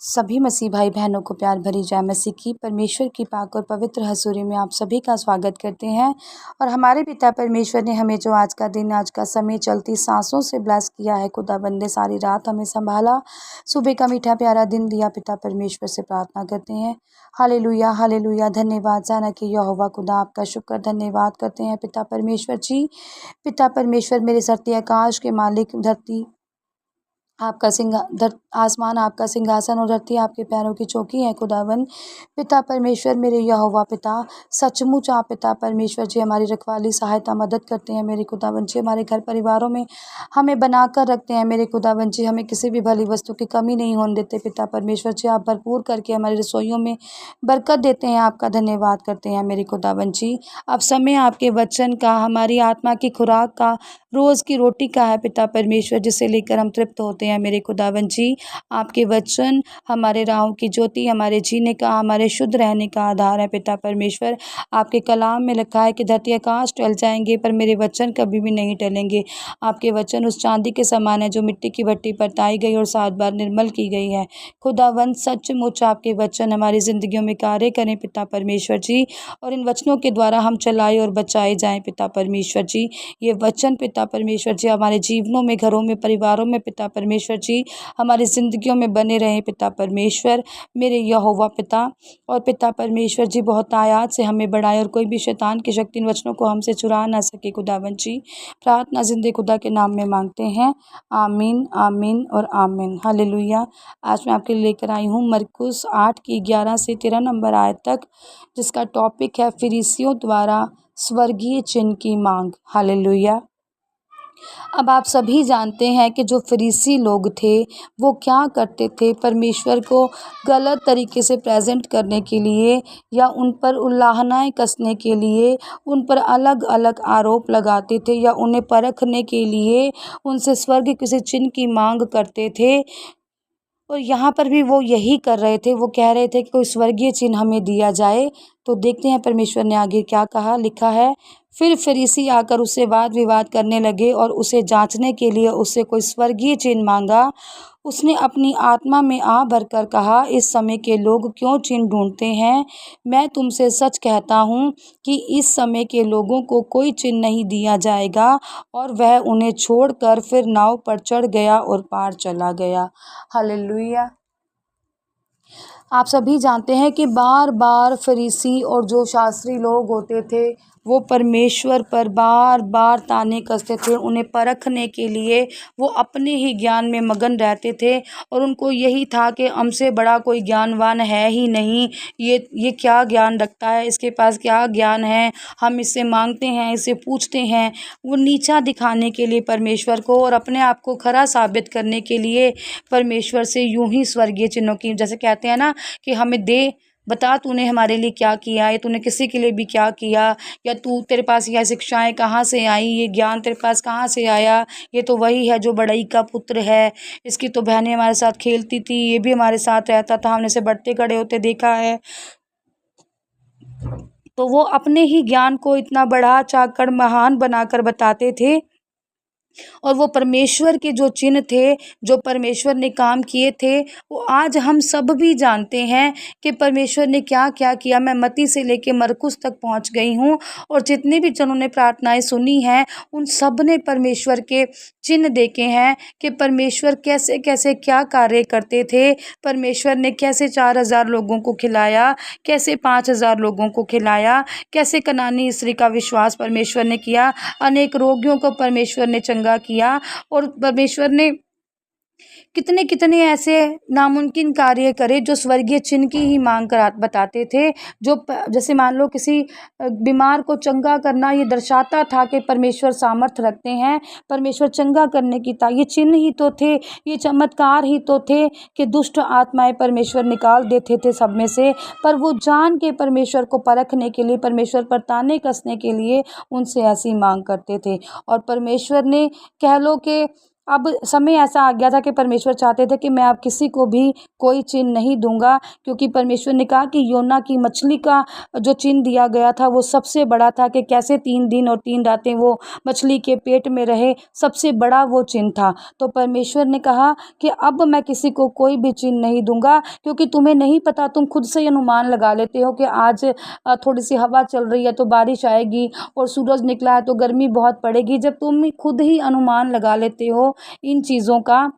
सभी मसीह भाई बहनों को प्यार भरी जय मसीह की परमेश्वर की पाक और पवित्र हसूरी में आप सभी का स्वागत करते हैं। और हमारे पिता परमेश्वर ने हमें जो आज का दिन, आज का समय चलती सांसों से ब्लेस किया है, खुदाबंद ने सारी रात हमें संभाला, सुबह का मीठा प्यारा दिन दिया। पिता परमेश्वर से प्रार्थना करते हैं, हालेलुया हालेलुया। धन्यवाद जाना कि यहोवा खुदा, आपका शुक्र धन्यवाद करते हैं पिता परमेश्वर जी। पिता परमेश्वर मेरे धरती आकाश के मालिक, धरती आपका आसमान आपका सिंहासन और धरती आपके पैरों की चौकी है खुदावन। पिता परमेश्वर मेरे यहोवा पिता, सचमुच आप पिता परमेश्वर जी हमारी रखवाली, सहायता, मदद करते हैं मेरे खुदावन जी। हमारे घर परिवारों में हमें बनाकर रखते हैं मेरे खुदावन जी। हमें किसी भी भली वस्तु की कमी नहीं होने देते पिता परमेश्वर जी। आप भरपूर करके हमारी रसोइयों में बरकत देते हैं, आपका धन्यवाद करते हैं मेरे खुदावन जी। अब समय आपके वचन का, हमारी आत्मा की खुराक का, रोज़ की रोटी का है पिता परमेश्वर, जिसे लेकर हम तृप्त होते हैं मेरे खुदावन जी। आपके वचन हमारे राहों की ज्योति, हमारे जीने का, हमारे शुद्ध रहने का आधार है पिता परमेश्वर। आपके कलाम में लिखा है कि धरती आकाश टल जाएंगे पर मेरे वचन कभी भी नहीं टलेंगे। आपके वचन उस चांदी के समान है जो मिट्टी की भट्टी पर ताई गई और 7 बार निर्मल की गई है। खुदावन सचमुच आपके वचन हमारी ज़िंदगियों में कार्य करें पिता परमेश्वर जी, और इन वचनों के द्वारा हम चलाए और बचाए जाएं पिता परमेश्वर जी। ये वचन पिता परमेश्वर जी हमारे जीवनों में, घरों में, परिवारों में पिता परमेश्वर जी हमारी ज़िंदगियों में बने रहें पिता परमेश्वर मेरे यहोवा पिता। और पिता परमेश्वर जी बहुत आयात से हमें बढ़ाए और कोई भी शैतान की शक्ति इन वचनों को हमसे चुरा ना सके खुदावन जी। प्रार्थना जिंदे खुदा के नाम में मांगते हैं, आमीन आमीन और आमीन। हालेलुया। आज मैं आपके लिए लेकर आई हूँ मरकुस 8 की 11 से 13 नंबर आयत तक, जिसका टॉपिक है फरीसियों द्वारा स्वर्गीय चिन्ह की मांग। हालेलुया। अब आप सभी जानते हैं कि जो फरीसी लोग थे वो क्या करते थे, परमेश्वर को गलत तरीके से प्रेजेंट करने के लिए या उन पर उल्लाहनाएँ कसने के लिए उन पर अलग अलग आरोप लगाते थे, या उन्हें परखने के लिए उनसे स्वर्ग किसी चिन्ह की मांग करते थे। और यहाँ पर भी वो यही कर रहे थे, वो कह रहे थे कि कोई स्वर्गीय चिन्ह हमें दिया जाए। तो देखते हैं परमेश्वर ने आगे क्या कहा। लिखा है, फिर फरीसी आकर उससे वाद विवाद करने लगे और उसे जांचने के लिए उससे कोई स्वर्गीय चिन्ह मांगा। उसने अपनी आत्मा में आ भरकर कहा, इस समय के लोग क्यों चिन्ह ढूंढते हैं? मैं तुमसे सच कहता हूँ कि इस समय के लोगों को कोई चिन्ह नहीं दिया जाएगा। और वह उन्हें छोड़कर फिर नाव पर चढ़ गया और पार चला गया। हालेलुया। आप सभी जानते हैं कि बार बार फरीसी और जो शास्त्री लोग होते थे वो परमेश्वर पर बार बार ताने कसते थे। उन्हें परखने के लिए वो अपने ही ज्ञान में मगन रहते थे और उनको यही था कि हमसे बड़ा कोई ज्ञानवान है ही नहीं। ये क्या ज्ञान रखता है, इसके पास क्या ज्ञान है, हम इससे मांगते हैं, इससे पूछते हैं। वो नीचा दिखाने के लिए परमेश्वर को और अपने आप को खरा साबित करने के लिए परमेश्वर से यूं ही स्वर्गीय चिन्हों की, जैसे कहते हैं ना कि हमें दे, बता तूने हमारे लिए क्या किया, या तूने किसी के लिए भी क्या किया, या तेरे पास यह शिक्षाएं कहाँ से आई, ये ज्ञान तेरे पास कहाँ से आया। ये तो वही है जो बड़ई का पुत्र है, इसकी तो बहनें हमारे साथ खेलती थी, ये भी हमारे साथ रहता था, हमने इसे बढ़ते खड़े होते देखा है। तो वो अपने ही ज्ञान को इतना बढ़ा चढ़कर महान बनाकर बताते थे। और वो परमेश्वर के जो चिन्ह थे, जो परमेश्वर ने काम किए थे, वो आज हम सब भी जानते हैं कि परमेश्वर ने क्या क्या किया। मैं मत्ती से लेके मरकुस तक पहुंच गई हूँ और जितने भी जनों ने प्रार्थनाएं सुनी हैं उन सब ने परमेश्वर के चिन्ह देखे हैं कि परमेश्वर कैसे कैसे क्या कार्य करते थे। परमेश्वर ने कैसे 4000 लोगों को खिलाया, कैसे 5000 लोगों को खिलाया, कैसे कनानी स्त्री का विश्वास परमेश्वर ने किया, अनेक रोगियों को परमेश्वर ने चंगा किया। और परमेश्वर ने कितने कितने ऐसे नामुमकिन कार्य करे जो स्वर्गीय चिन्ह की ही मांग कर बताते थे। जैसे मान लो किसी बीमार को चंगा करना, ये दर्शाता था कि परमेश्वर सामर्थ्य रखते हैं, परमेश्वर चंगा करने की था। ये चिन्ह ही तो थे, ये चमत्कार ही तो थे कि दुष्ट आत्माएं परमेश्वर निकाल देते थे सब में से। पर वो जान के परमेश्वर को परखने के लिए, परमेश्वर पर ताने कसने के लिए उनसे ऐसी मांग करते थे। और परमेश्वर ने, कह लो कि अब समय ऐसा आ गया था कि परमेश्वर चाहते थे कि मैं अब किसी को भी कोई चिन्ह नहीं दूंगा, क्योंकि परमेश्वर ने कहा कि योना की मछली का जो चिन्ह दिया गया था वो सबसे बड़ा था, कि कैसे 3 दिन और 3 रातें वो मछली के पेट में रहे, सबसे बड़ा वो चिन्ह था। तो परमेश्वर ने कहा कि अब मैं किसी को कोई भी चिन्ह नहीं दूंगा, क्योंकि तुम्हें नहीं पता, तुम खुद से ही अनुमान लगा लेते हो कि आज थोड़ी सी हवा चल रही है तो बारिश आएगी, और सूरज निकला है तो गर्मी बहुत पड़ेगी। जब तुम खुद ही अनुमान लगा लेते हो इन चीज़ों का,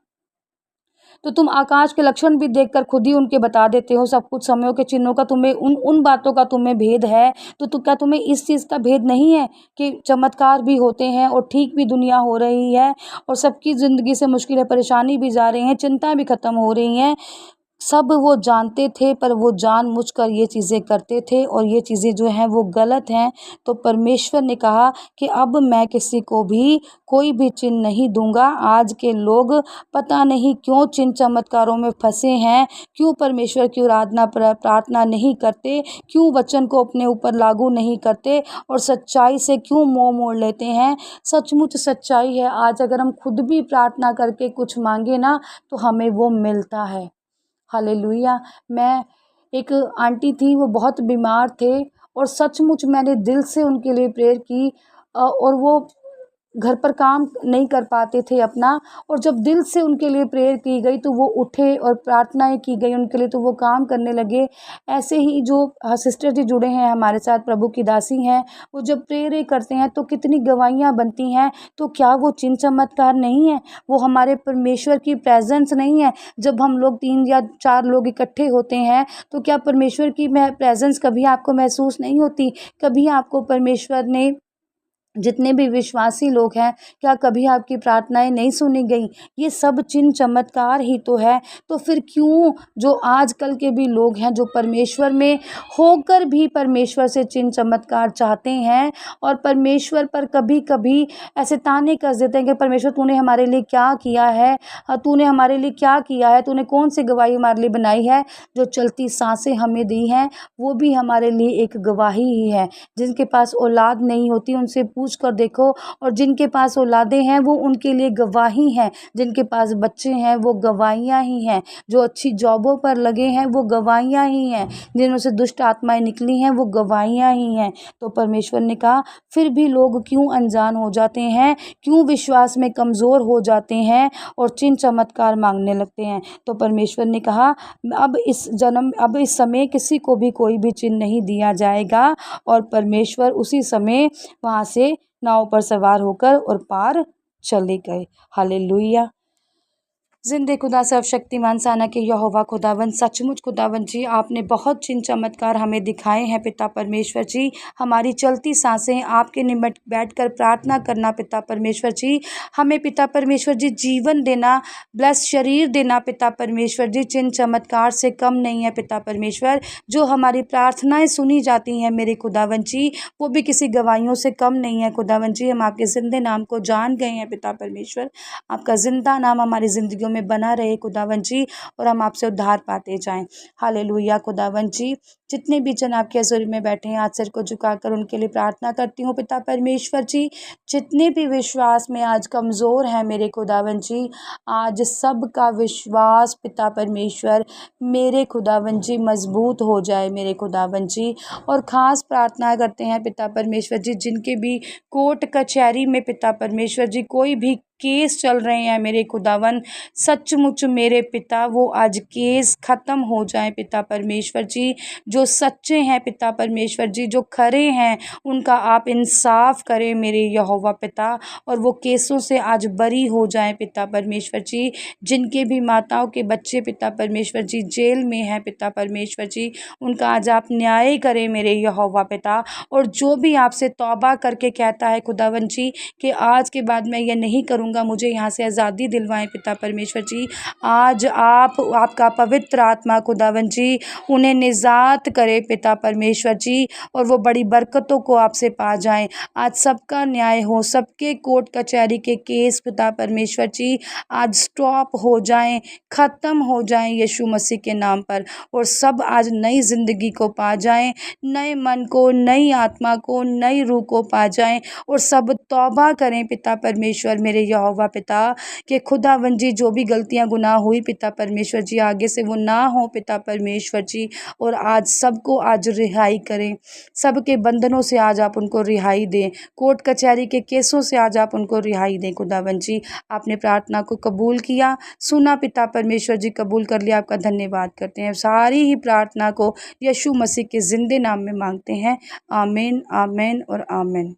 तो तुम आकाश के लक्षण भी देखकर खुद ही उनके बता देते हो, सब कुछ समयों के चिन्हों का तुम्हें उन उन बातों का तुम्हें भेद है। तो क्या तुम्हें इस चीज़ का भेद नहीं है कि चमत्कार भी होते हैं और ठीक भी दुनिया हो रही है, और सबकी ज़िंदगी से मुश्किलें परेशानी भी जा रही हैं, चिंता भी ख़त्म हो रही हैं। सब वो जानते थे, पर वो जानबूझकर ये चीज़ें करते थे, और ये चीज़ें जो हैं वो गलत हैं। तो परमेश्वर ने कहा कि अब मैं किसी को भी कोई भी चिन्ह नहीं दूंगा। आज के लोग पता नहीं क्यों चिन्ह चमत्कारों में फंसे हैं, क्यों परमेश्वर की आराधना प्रार्थना नहीं करते, क्यों वचन को अपने ऊपर लागू नहीं करते, और सच्चाई से क्यों मुँह मोड़ लेते हैं। सचमुच सच्चाई है, आज अगर हम खुद भी प्रार्थना करके कुछ मांगे ना, तो हमें वो मिलता है। हालेलुया। मैं एक आंटी थी, वो बहुत बीमार थे, और सचमुच मैंने दिल से उनके लिए प्रेयर की, और वो घर पर काम नहीं कर पाते थे अपना, और जब दिल से उनके लिए प्रेयर की गई तो वो उठे और प्रार्थनाएं की गई उनके लिए, तो वो काम करने लगे। ऐसे ही जो सिस्टर जी जुड़े हैं हमारे साथ, प्रभु की दासी हैं, वो जब प्रेयर करते हैं तो कितनी गवाहियाँ बनती हैं। तो क्या वो चिन्ह चमत्कार नहीं है? वो हमारे परमेश्वर की प्रेजेंस नहीं है? जब हम लोग 3 या 4 लोग इकट्ठे होते हैं, तो क्या परमेश्वर की प्रेजेंस कभी आपको महसूस नहीं होती? कभी आपको परमेश्वर ने, जितने भी विश्वासी लोग हैं, क्या कभी आपकी प्रार्थनाएं नहीं सुनी गई? ये सब चिन्ह चमत्कार ही तो है। तो फिर क्यों जो आजकल के भी लोग हैं, जो परमेश्वर में होकर भी परमेश्वर से चिन्ह चमत्कार चाहते हैं, और परमेश्वर पर कभी कभी ऐसे ताने कस देते हैं कि परमेश्वर तूने हमारे लिए क्या किया है, तूने हमारे लिए क्या किया है, तूने कौन सी गवाही हमारे लिए बनाई है? जो चलती सांसें हमें दी हैं, वो भी हमारे लिए एक गवाही ही है। जिनके पास औलाद नहीं होती, उनसे पूछ कर देखो, और जिनके पास औलादें हैं वो उनके लिए गवाही हैं। जिनके पास बच्चे हैं वो गवाहियाँ ही हैं। जो अच्छी जॉबों पर लगे हैं वो गवाहियाँ ही हैं। जिनमें से दुष्ट आत्माएं निकली हैं वो गवाहियाँ ही हैं। तो परमेश्वर ने कहा, फिर भी लोग क्यों अनजान हो जाते हैं, क्यों विश्वास में कमज़ोर हो जाते हैं और चिन्ह चमत्कार मांगने लगते हैं? तो परमेश्वर ने कहा, अब इस समय किसी को भी कोई भी चिन्ह नहीं दिया जाएगा। और परमेश्वर उसी समय वहाँ से नाव पर सवार होकर और पार चले गए। हालेलुया। जिंदे खुदा सर्वशक्तिमान साना के यहोवा खुदावन, सचमुच खुदावन जी, आपने बहुत चिन्ह चमत्कार हमें दिखाए हैं पिता परमेश्वर जी। हमारी चलती सांसें आपके निकट बैठकर प्रार्थना करना पिता परमेश्वर जी, हमें पिता परमेश्वर जी जीवन देना, ब्लेस शरीर देना पिता परमेश्वर जी, चिन्ह चमत्कार से कम नहीं है पिता परमेश्वर। जो हमारी प्रार्थनाएं सुनी जाती हैं मेरे खुदावन जी, वो भी किसी गवाहियों से कम नहीं है खुदावन जी। हम आपके जिंदे नाम को जान गए हैं पिता परमेश्वर। आपका जिंदा नाम हमारी ज़िंदगियों में बना रहे खुदावन जी, और हम आपसे उद्धार पाते जाएं। हालेलुया खुदावन जी। जितने भी जन आपके हज़ूरी में बैठे हैं, आज सिर को झुकाकर उनके लिए प्रार्थना करती हूँ पिता परमेश्वर जी। जितने भी विश्वास में आज कमज़ोर हैं मेरे खुदावन जी, आज सबका विश्वास पिता परमेश्वर मेरे खुदावन जी मजबूत हो जाए मेरे खुदावन जी। और ख़ास प्रार्थना करते हैं पिता परमेश्वर जी, जिनके भी कोर्ट कचहरी में पिता परमेश्वर जी कोई भी केस चल रहे हैं मेरे खुदावन, सचमुच मेरे पिता वो आज केस ख़त्म हो जाए पिता परमेश्वर जी। जो सच्चे हैं पिता परमेश्वर जी, जो खरे हैं, उनका आप इंसाफ करें मेरे यहोवा पिता, और वो केसों से आज बरी हो जाएं पिता परमेश्वर जी। जिनके भी माताओं के बच्चे पिता परमेश्वर जी जेल में हैं पिता परमेश्वर जी, उनका आज आप न्याय करें मेरे यहोवा पिता। और जो भी आपसे तौबा करके कहता है खुदावन जी कि आज के बाद मैं ये नहीं करूँगा, मुझे यहाँ से आज़ादी दिलवाएं पिता परमेश्वर जी, आज आपका पवित्र आत्मा खुदावन जी उन्हें निजात करें पिता परमेश्वर जी, और वो बड़ी बरकतों को आपसे पा जाएं। आज सबका न्याय हो, सबके कोर्ट कचहरी के केस पिता परमेश्वर जी आज स्टॉप हो जाएं, ख़त्म हो जाएं यीशु मसीह के नाम पर, और सब आज नई ज़िंदगी को पा जाएं, नए मन को, नई आत्मा को, नई रूह को पा जाएं, और सब तौबा करें पिता परमेश्वर मेरे यहोवा पिता, कि खुदावंद जी जो भी गलतियां गुनाह हुई पिता परमेश्वर जी आगे से वो ना हो पिता परमेश्वर जी, और आज सबको आज रिहाई करें, सबके बंधनों से आज आप उनको रिहाई दें, कोर्ट कचहरी के केसों से आज आप उनको रिहाई दें। खुदावंद जी आपने प्रार्थना को कबूल किया, सुना पिता परमेश्वर जी, कबूल कर लिया, आपका धन्यवाद करते हैं। सारी ही प्रार्थना को यीशु मसीह के जिंदे नाम में मांगते हैं। आमीन, आमीन और आमीन।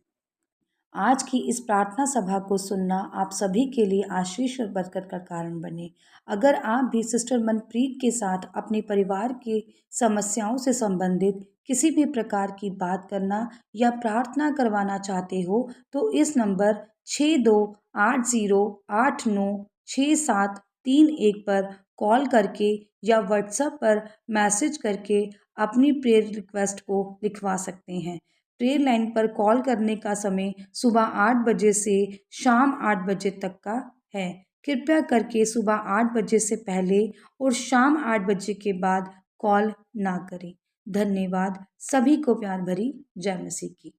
आज की इस प्रार्थना सभा को सुनना आप सभी के लिए आशीष और बरकत का कारण बने। अगर आप भी सिस्टर मनप्रीत के साथ अपने परिवार की समस्याओं से संबंधित किसी भी प्रकार की बात करना या प्रार्थना करवाना चाहते हो, तो इस नंबर 6280896731 पर कॉल करके या व्हाट्सएप पर मैसेज करके अपनी प्रेयर रिक्वेस्ट को लिखवा सकते हैं। प्रेयर लाइन पर कॉल करने का समय सुबह 8 बजे से शाम 8 बजे तक का है। कृपया करके सुबह 8 बजे से पहले और शाम 8 बजे के बाद कॉल ना करें। धन्यवाद। सभी को प्यार भरी जय मसीह की।